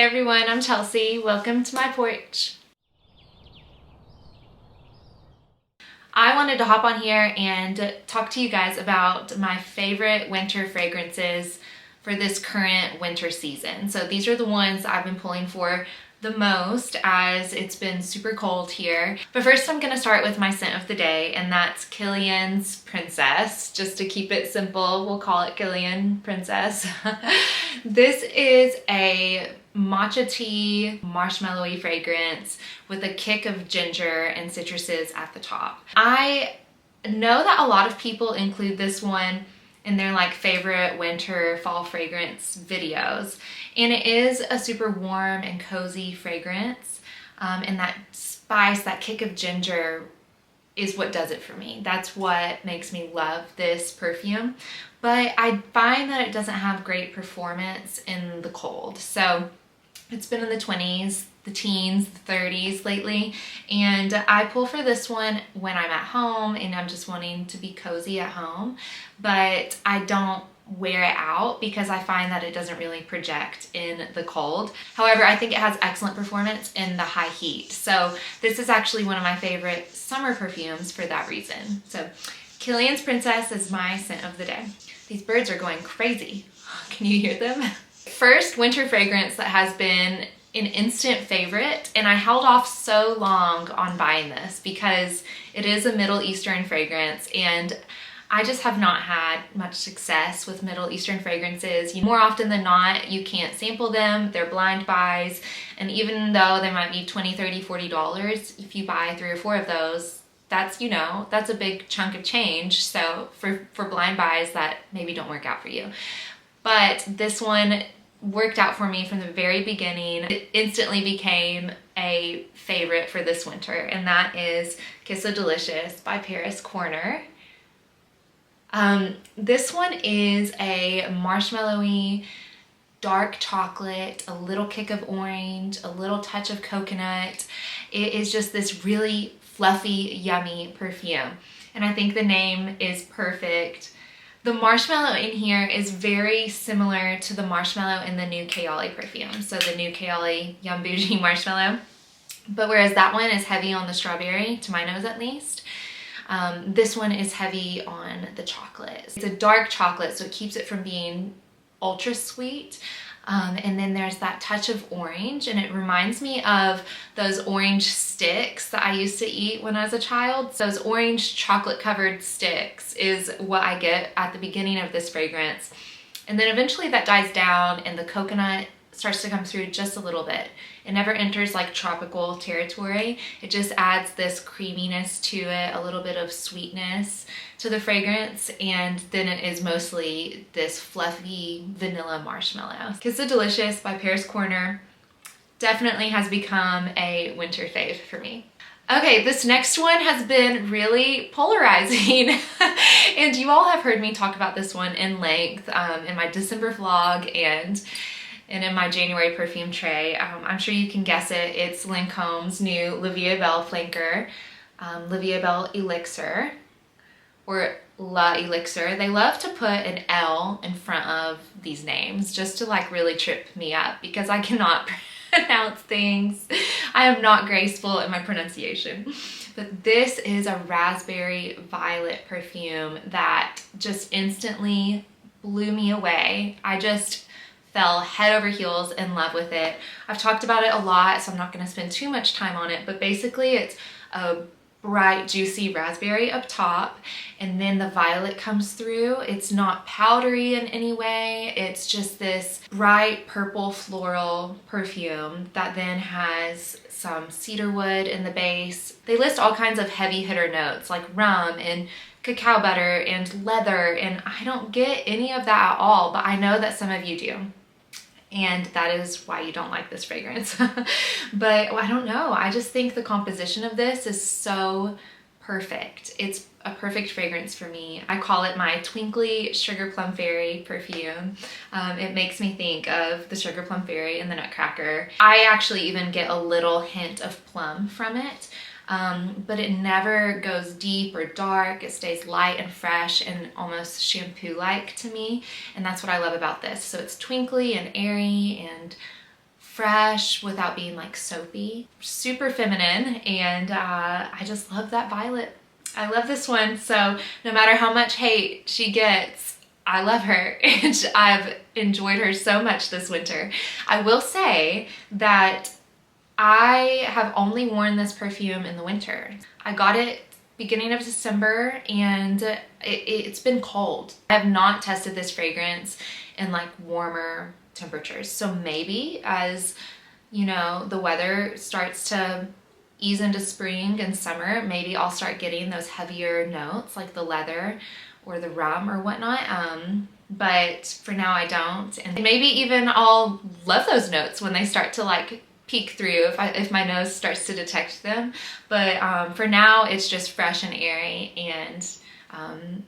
everyone, I'm Chelsea. Welcome to my porch. I wanted to hop on here and talk to you guys about my favorite winter fragrances for this current winter season. So these are the ones I've been pulling for the most as it's been super cold here. But first I'm gonna start with my scent of the day, and that's Kilian's Princess. Just to keep it simple, we'll call it Kilian Princess. This is a matcha tea, marshmallowy fragrance with a kick of ginger and citruses at the top. I know that a lot of people include this one in their like favorite winter fall fragrance videos, and it is a super warm and cozy fragrance, and that spice, that kick of ginger is what does it for me. That's what makes me love this perfume, but I find that it doesn't have great performance in the cold. So it's been in the 20s, the teens, the 30s lately, and I pull for this one when I'm at home and I'm just wanting to be cozy at home, but I don't wear it out because I find that it doesn't really project in the cold. However, I think it has excellent performance in the high heat. So this is actually one of my favorite summer perfumes for that reason. So Kilian's Princess is my scent of the day. These birds are going crazy. Can you hear them? First winter fragrance that has been an instant favorite, and I held off so long on buying this because it is a Middle Eastern fragrance, and I just have not had much success with Middle Eastern fragrances. More often than not, you can't sample them, they're blind buys, and even though they might be $20, $30, $40, if you buy 3 or 4 of those, that's, you know, that's a big chunk of change. So for blind buys that maybe don't work out for you. But this one worked out for me from the very beginning. It instantly became a favorite for this winter, and that is Qissa Delicious by Paris Corner. This one is a marshmallowy, dark chocolate, a little kick of orange, a little touch of coconut. It is just this really fluffy, yummy perfume, and I think the name is perfect. The marshmallow in here is very similar to the marshmallow in the new Kayali perfume. So the new Kayali Yum Boujee marshmallow. But whereas that one is heavy on the strawberry, to my nose at least, this one is heavy on the chocolate. It's a dark chocolate, so it keeps it from being ultra sweet. And then there's that touch of orange, and it reminds me of those orange sticks that I used to eat when I was a child. Those orange chocolate covered sticks is what I get at the beginning of this fragrance. And then eventually that dies down and the coconut starts to come through just a little bit. It never enters like tropical territory. It just adds this creaminess to it, a little bit of sweetness to the fragrance, and then it is mostly this fluffy vanilla marshmallow. Qissa Delicious by Paris Corner definitely has become a winter fave for me. Okay, this next one has been really polarizing and you all have heard me talk about this one in length in my December vlog and in my January perfume tray. I'm sure you can guess it. It's Lancome's new La Belle flanker, La Belle Elixir, or La Elixir. They love to put an L in front of these names just to like really trip me up because I cannot pronounce things. I am not graceful in my pronunciation. But this is a raspberry violet perfume that just instantly blew me away. I just fell head over heels in love with it. I've talked about it a lot, so I'm not going to spend too much time on it, but basically it's a bright, juicy raspberry up top, and then the violet comes through. It's not powdery in any way. It's just this bright purple floral perfume that then has some cedarwood in the base. They list all kinds of heavy hitter notes like rum and cacao butter and leather, and I don't get any of that at all, but I know that some of you do. And that is why you don't like this fragrance. But I don't know, I just think the composition of this is so perfect. It's a perfect fragrance for me. I call it my twinkly sugar plum fairy perfume. It makes me think of the sugar plum fairy and the Nutcracker. I actually even get a little hint of plum from it. But it never goes deep or dark. It stays light and fresh and almost shampoo-like to me, and that's what I love about this. So it's twinkly and airy and fresh without being like soapy. Super feminine, and I just love that violet. I love this one, so no matter how much hate she gets, I love her, and I've enjoyed her so much this winter. I will say that I have only worn this perfume in the winter. I got it beginning of December, and it's been cold. I have not tested this fragrance in like warmer temperatures. So maybe as, you know, the weather starts to ease into spring and summer, maybe I'll start getting those heavier notes like the leather or the rum or whatnot. But for now I don't. And maybe even I'll love those notes when they start to like peek through if my nose starts to detect them. But for now it's just fresh and airy, and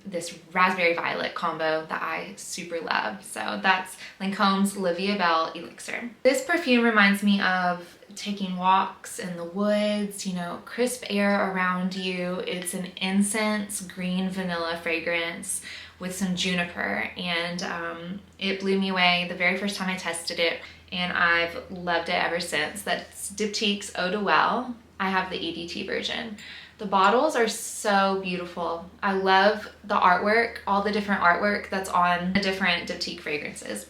this raspberry violet combo that I super love. So that's Lancome's Belle Elixir. This perfume reminds me of taking walks in the woods, you know, crisp air around you. It's an incense green vanilla fragrance with some juniper, and it blew me away the very first time I tested it, and I've loved it ever since. That's Diptyque's Eau Duelle. I have the EDT version. The bottles are so beautiful. I love the artwork, all the different artwork that's on the different Diptyque fragrances.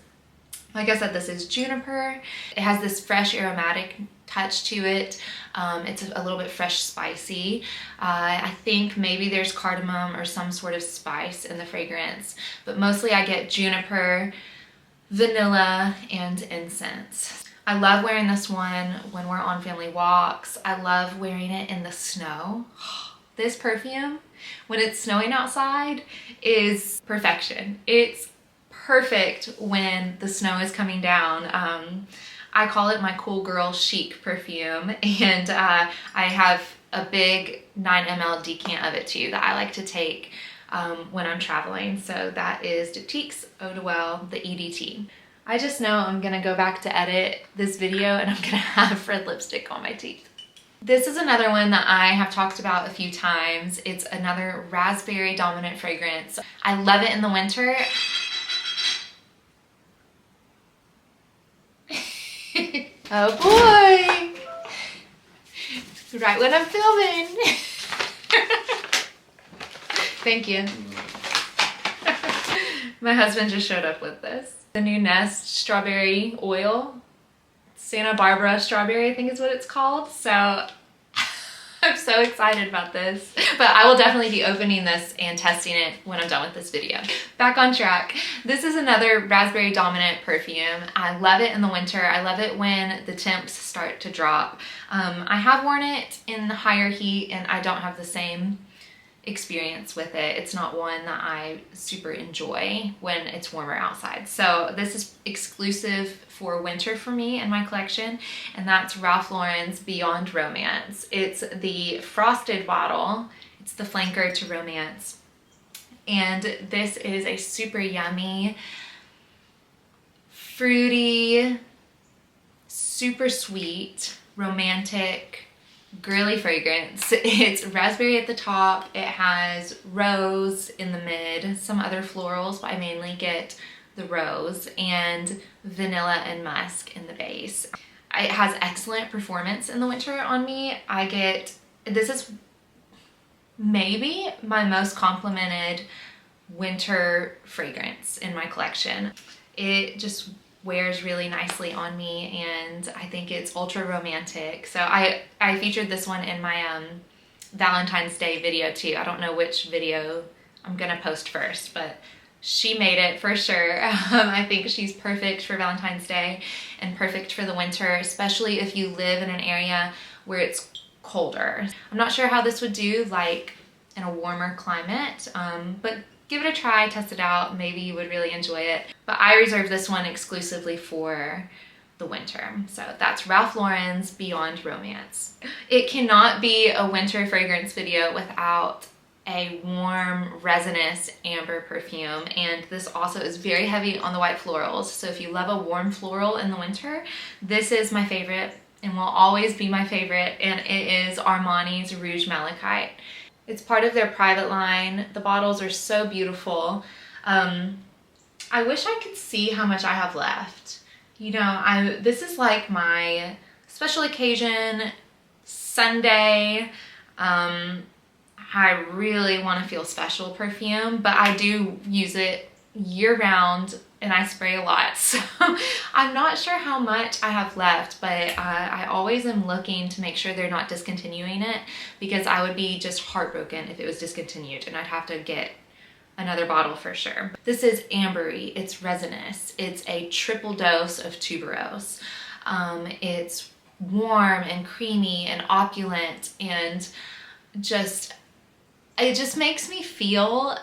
Like I said, this is juniper. It has this fresh aromatic touch to it. It's a little bit fresh spicy. I think maybe there's cardamom or some sort of spice in the fragrance, but mostly I get juniper, vanilla, and incense. I love wearing this one when we're on family walks. I love wearing it in the snow. This perfume, when it's snowing outside, is perfection. It's perfect when the snow is coming down. I call it my cool girl chic perfume, and I have a big 9 ml decant of it too that I like to take when I'm traveling. So that is Diptyque's Eau Duelle, the EDT. I just know I'm gonna go back to edit this video and I'm gonna have red lipstick on my teeth. This is another one that I have talked about a few times. It's another raspberry dominant fragrance. I love it in the winter. Oh boy! Right when I'm filming. Thank you. My husband just showed up with this. The new Nest strawberry oil. Santa Barbara strawberry, I think is what it's called. So I'm so excited about this. But I will definitely be opening this and testing it when I'm done with this video. Back on track. This is another raspberry dominant perfume. I love it in the winter. I love it when the temps start to drop. I have worn it in higher heat and I don't have the same experience with it. It's not one that I super enjoy when it's warmer outside. So this is exclusive for winter for me in my collection, and that's Ralph Lauren's Beyond Romance. It's the frosted bottle. It's the flanker to Romance. And this is a super yummy, fruity, super sweet, romantic, girly fragrance. It's raspberry at the top, it has rose in the mid, some other florals, but I mainly get the rose, and vanilla and musk in the base. It has excellent performance in the winter on me. This is maybe my most complimented winter fragrance in my collection. It just wears really nicely on me, and I think it's ultra romantic. So I featured this one in my Valentine's Day video too. I don't know which video I'm gonna post first, but she made it for sure. I think she's perfect for Valentine's Day and perfect for the winter, especially if you live in an area where it's colder. I'm not sure how this would do like in a warmer climate, but give it a try, test it out. Maybe you would really enjoy it. But I reserved this one exclusively for the winter. So that's Ralph Lauren's Beyond Romance. It cannot be a winter fragrance video without a warm, resinous amber perfume. And this also is very heavy on the white florals. So if you love a warm floral in the winter, this is my favorite and will always be my favorite. And it is Armani's Rouge Malachite. It's part of their private line. The bottles are so beautiful. I wish I could see how much I have left. You know, this is like my special occasion Sunday. I really want to feel special perfume, but I do use it year round and I spray a lot. So I'm not sure how much I have left, but I always am looking to make sure they're not discontinuing it, because I would be just heartbroken if it was discontinued and I'd have to get another bottle for sure. This is ambery, it's resinous, it's a triple dose of tuberose. It's warm and creamy and opulent, and it just makes me feel,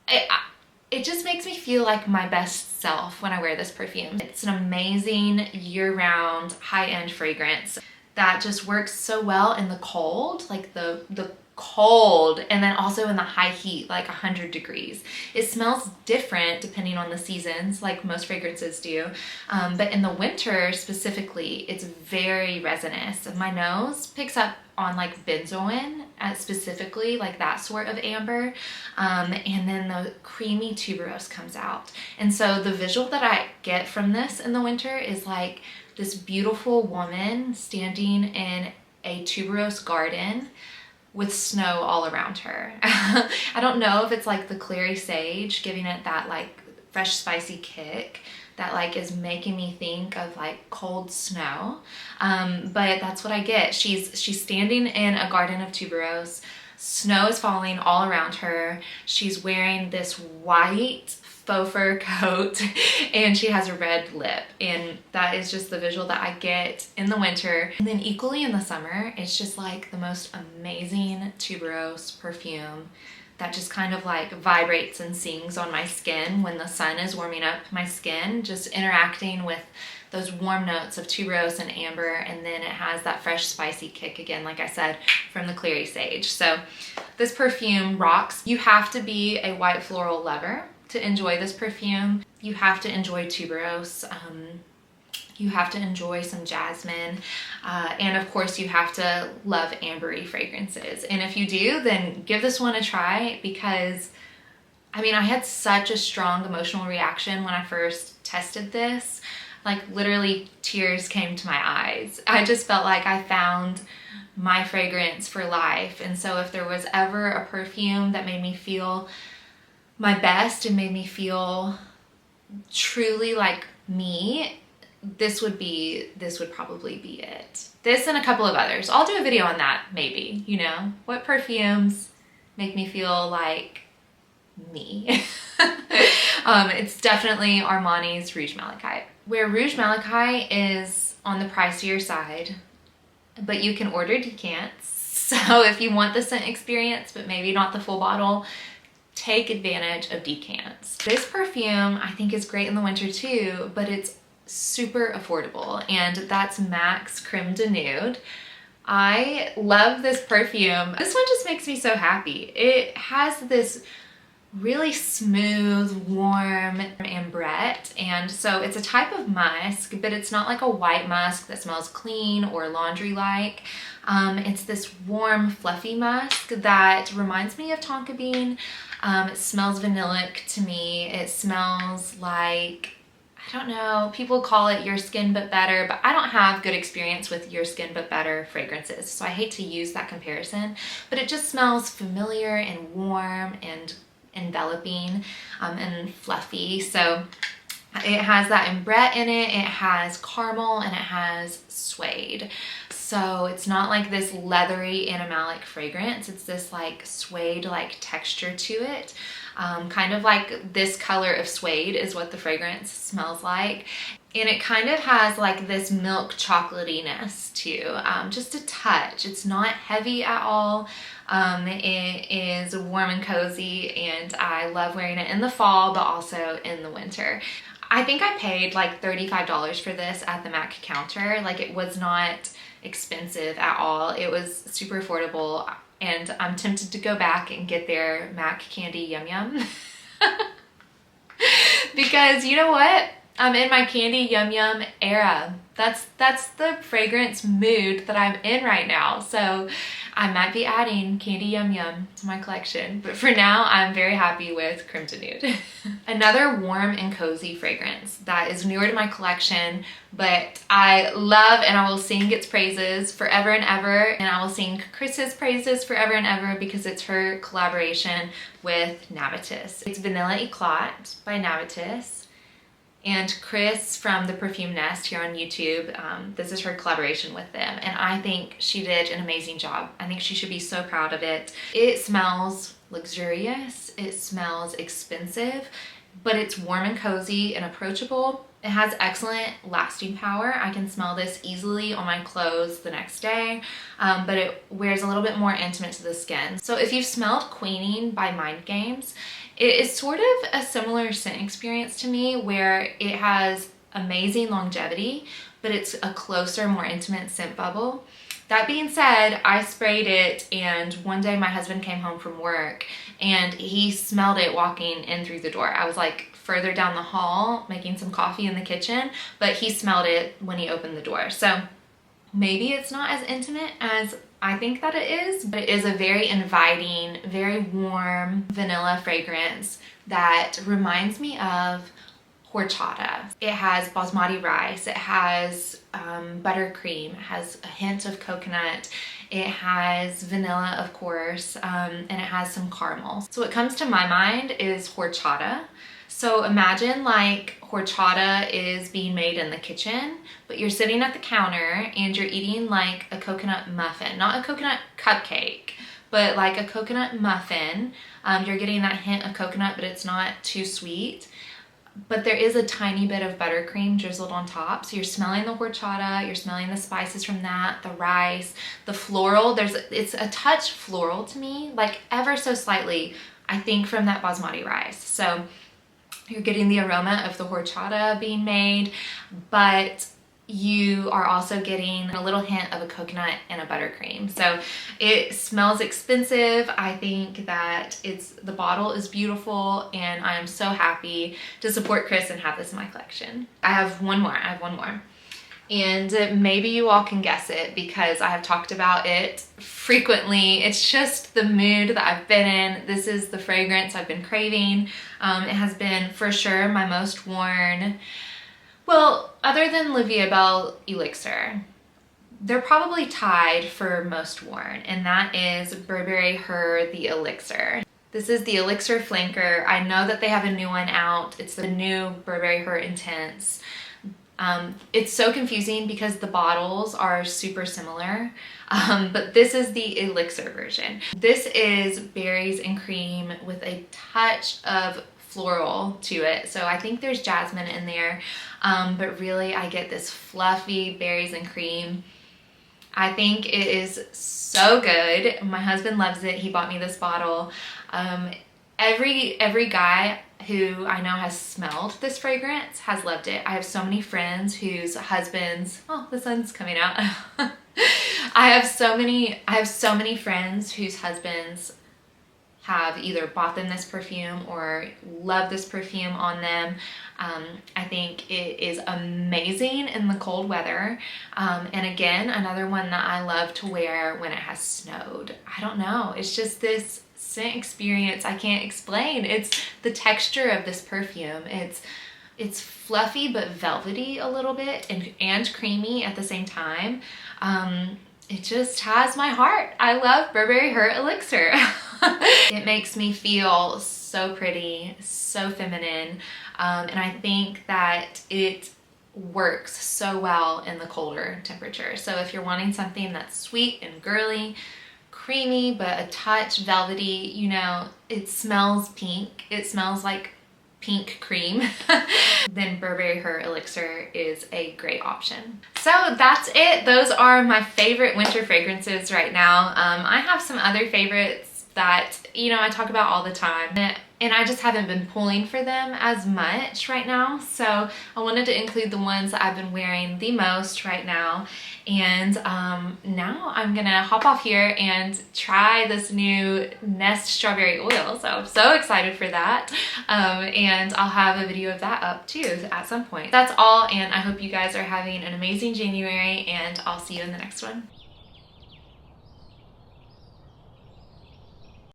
it just makes me feel like my best self when I wear this perfume. It's an amazing year-round high-end fragrance that just works so well in the cold, like the cold, and then also in the high heat, like 100 degrees. It smells different depending on the seasons, like most fragrances do, but in the winter specifically, it's very resinous. My nose picks up on like benzoin, specifically like that sort of amber, and then the creamy tuberose comes out. And so the visual that I get from this in the winter is like this beautiful woman standing in a tuberose garden with snow all around her. I don't know if it's like the clary sage giving it that like fresh spicy kick that like is making me think of like cold snow, but that's what I get. She's standing in a garden of tuberose. Snow is falling all around her. She's wearing this white faux fur coat and she has a red lip, and that is just the visual that I get in the winter. And then equally in the summer, it's just like the most amazing tuberose perfume that just kind of like vibrates and sings on my skin when the sun is warming up my skin, just interacting with those warm notes of tuberose and amber, and then it has that fresh spicy kick again, like I said, from the clary sage. So this perfume rocks. You have to be a white floral lover to enjoy this perfume. You have to enjoy tuberose. You have to enjoy some jasmine, and of course you have to love ambery fragrances. And if you do, then give this one a try, because I mean, I had such a strong emotional reaction when I first tested this. Like literally tears came to my eyes. I just felt like I found my fragrance for life. And so if there was ever a perfume that made me feel my best and made me feel truly like me, this would probably be it. This and a couple of others. I'll do a video on that maybe, you know, what perfumes make me feel like me. It's definitely Armani's Rouge Malachite. Where Rouge Malachite is on the pricier side, but you can order decants. So if you want the scent experience, but maybe not the full bottle, take advantage of decants. This perfume I think is great in the winter too, but it's super affordable, and that's MAC's Crème D'Nude. I love this perfume. This one just makes me so happy. It has this really smooth, warm ambrette, and so it's a type of musk, but it's not like a white musk that smells clean or laundry-like. It's this warm, fluffy musk that reminds me of tonka bean. It smells vanillic to me. It smells like, I don't know, people call it Your Skin But Better, but I don't have good experience with Your Skin But Better fragrances, so I hate to use that comparison, but it just smells familiar and warm and enveloping and fluffy. So it has that ambrette in it, it has caramel, and it has suede. So it's not like this leathery animalic fragrance, it's this like suede like texture to it. Kind of like this color of suede is what the fragrance smells like. And it kind of has like this milk chocolatiness too, just a touch. It's not heavy at all. It is warm and cozy, and I love wearing it in the fall, but also in the winter. I think I paid like $35 for this at the MAC counter. Like, it was not expensive at all. It was super affordable, and I'm tempted to go back and get their MAC Candy Yum Yum. Because you know what? I'm in my Candy Yum Yum era. That's the fragrance mood that I'm in right now. So I might be adding Candy Yum Yum to my collection, but for now I'm very happy with Crème D'Nude. Another warm and cozy fragrance that is newer to my collection, but I love and I will sing its praises forever and ever, and I will sing Chris's praises forever and ever because it's her collaboration with Navitus. It's Vanilla Eclat by Navitus. And Chris from the Perfume Nest here on YouTube, this is her collaboration with them. And I think she did an amazing job. I think she should be so proud of it. It smells luxurious, it smells expensive, but it's warm and cozy and approachable. It has excellent lasting power. I can smell this easily on my clothes the next day, but it wears a little bit more intimate to the skin. So if you've smelled Queening by Mind Games, it is sort of a similar scent experience to me where it has amazing longevity, but it's a closer, more intimate scent bubble. That being said, I sprayed it and one day my husband came home from work and he smelled it walking in through the door. I was like further down the hall making some coffee in the kitchen, but he smelled it when he opened the door. So maybe it's not as intimate as I think that it is, but it is a very inviting, very warm vanilla fragrance that reminds me of horchata. It has basmati rice, it has buttercream, it has a hint of coconut, it has vanilla of course, and it has some caramel. So what comes to my mind is horchata. So imagine like horchata is being made in the kitchen, but you're sitting at the counter and you're eating like a coconut muffin, not a coconut cupcake, but like a coconut muffin. You're getting that hint of coconut, but it's not too sweet. But there is a tiny bit of buttercream drizzled on top. So you're smelling the horchata, you're smelling the spices from that, the rice, the floral. It's a touch floral to me, like ever so slightly, I think from that basmati rice. So you're getting the aroma of the horchata being made, but you are also getting a little hint of a coconut and a buttercream. So it smells expensive. I think that the bottle is beautiful and I am so happy to support Chris and have this in my collection. I have one more. And maybe you all can guess it because I have talked about it frequently. It's just the mood that I've been in. This is the fragrance I've been craving. It has been for sure my most worn. Well, other than Belle Elixir, they're probably tied for most worn, and that is Burberry Her Elixir. This is the Elixir Flanker. I know that they have a new one out. It's the new Burberry Her Intense. It's so confusing because the bottles are super similar, but this is the Elixir version. This is berries and cream with a touch of floral to it. So I think there's jasmine in there, but really I get this fluffy berries and cream. I think it is so good. My husband loves it. He bought me this bottle. Every guy who I know has smelled this fragrance has loved it. I have so many friends whose husbands, oh, the sun's coming out. I have so many friends whose husbands have either bought them this perfume or love this perfume on them. I think it is amazing in the cold weather. And again, another one that I love to wear when it has snowed. I don't know, it's just this scent experience I can't explain. It's the texture of this perfume. It's fluffy but velvety a little bit and creamy at the same time. It just has my heart. I love Burberry Her Elixir. It makes me feel so pretty, so feminine, and I think that it works so well in the colder temperature. So if you're wanting something that's sweet and girly, creamy, but a touch velvety, you know, it smells pink. It smells like pink cream. Then Burberry Her Elixir is a great option. So that's it. Those are my favorite winter fragrances right now. I have some other favorites that, you know, I talk about all the time. And I just haven't been pulling for them as much right now. So I wanted to include the ones that I've been wearing the most right now. And now I'm gonna hop off here and try this new Nest strawberry oil. So I'm so excited for that. And I'll have a video of that up too at some point. That's all, and I hope you guys are having an amazing January, and I'll see you in the next one.